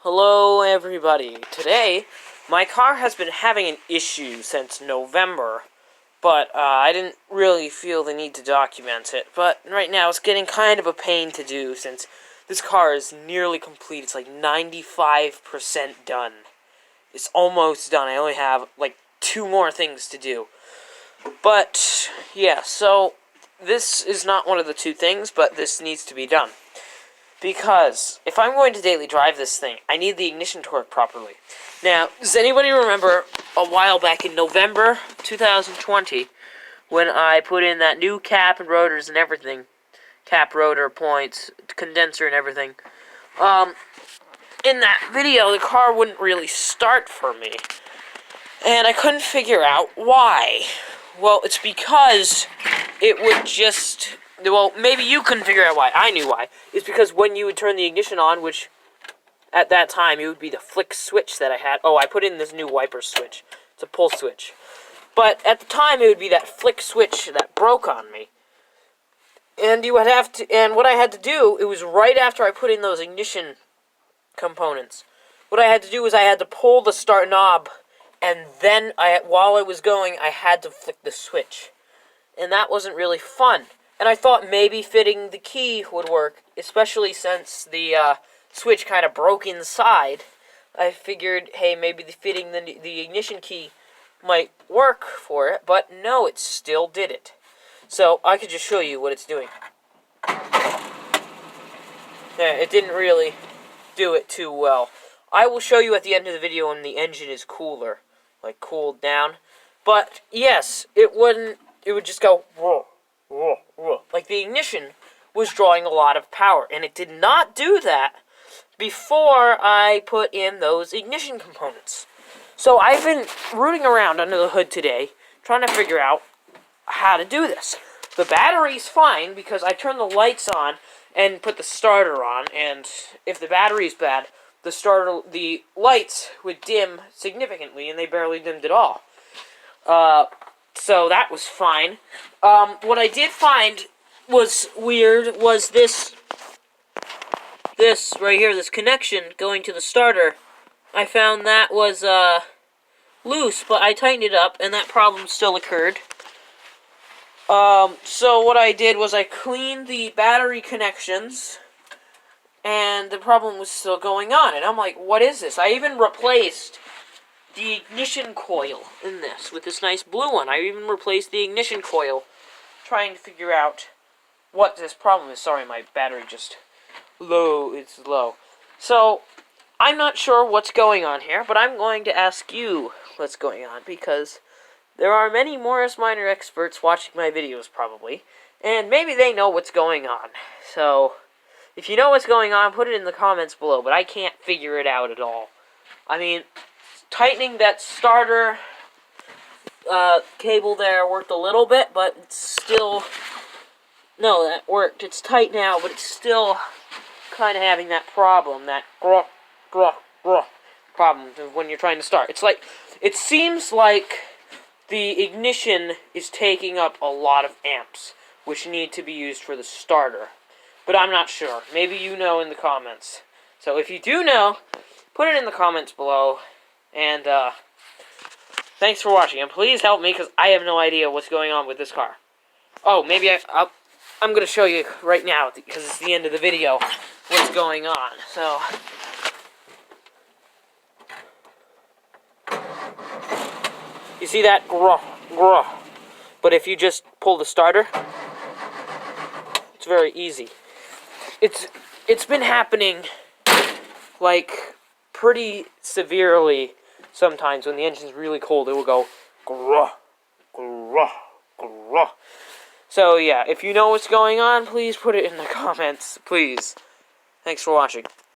Hello everybody. Today, my car has been having an issue since November, but I didn't really feel the need to document it. But right now, it's getting kind of a pain to do since this car is nearly complete. It's like 95% done. It's almost done. I only have like 2 more things to do. But, yeah, so this is not one of the 2 things, but this needs to be done. Because if I'm going to daily drive this thing, I need the ignition to work properly. Now, does anybody remember a while back in November 2020 when I put in that new cap and rotors and everything? Cap, rotor, points, condenser and everything. In that video, the car wouldn't really start for me. And I couldn't figure out why. Well, it's because it would just... Well, maybe you couldn't figure out why. I knew why. It's because when you would turn the ignition on, which at that time it would be the flick switch that I had. Oh, I put in this new wiper switch. It's a pull switch. But at the time it would be that flick switch that broke on me. And you would have to, and what I had to do, it was right after I put in those ignition components. What I had to do was I had to pull the start knob, and then while I was going, I had to flick the switch. And that wasn't really fun. And I thought maybe fitting the key would work, especially since the switch kind of broke inside. I figured, hey, maybe fitting the ignition key might work for it, but no, it still did it. So I could just show you what it's doing. Yeah, it didn't really do it too well. I will show you at the end of the video when the engine is cooler, like cooled down. But yes, it would just go whoa. Like the ignition was drawing a lot of power, and it did not do that before I put in those ignition components. So I've been rooting around under the hood today, trying to figure out how to do this. The battery's fine because I turned the lights on and put the starter on, and if the battery's bad, the lights would dim significantly, and they barely dimmed at all. So that was fine. What I did find was weird was this right here, this connection going to the starter. I found that was loose, but I tightened it up, and that problem still occurred. So what I did was I cleaned the battery connections, and the problem was still going on. And I'm like, what is this? I even replaced the ignition coil in this with this nice blue one. I even replaced the ignition coil, trying to figure out what this problem is. Sorry, my battery just it's low. So I'm not sure what's going on here, but I'm going to ask you what's going on, because there are many Morris Minor experts watching my videos probably, and maybe they know what's going on. So if you know what's going on, put it in the comments below, but I can't figure it out at all. I mean, tightening that starter cable there worked a little bit, but it's still... No, that worked. It's tight now, but it's still kind of having that problem, that problem when you're trying to start. It's like, it seems like the ignition is taking up a lot of amps, which need to be used for the starter. But I'm not sure. Maybe you know in the comments. So if you do know, put it in the comments below. And, thanks for watching, and please help me, because I have no idea what's going on with this car. Oh, maybe I'm going to show you right now, because it's the end of the video, what's going on. So, you see that? But if you just pull the starter, it's very easy. It's been happening, like, pretty severely. Sometimes when the engine's really cold, it will go grah, grah, grah. So yeah, if you know what's going on, please put it in the comments, please. Thanks for watching.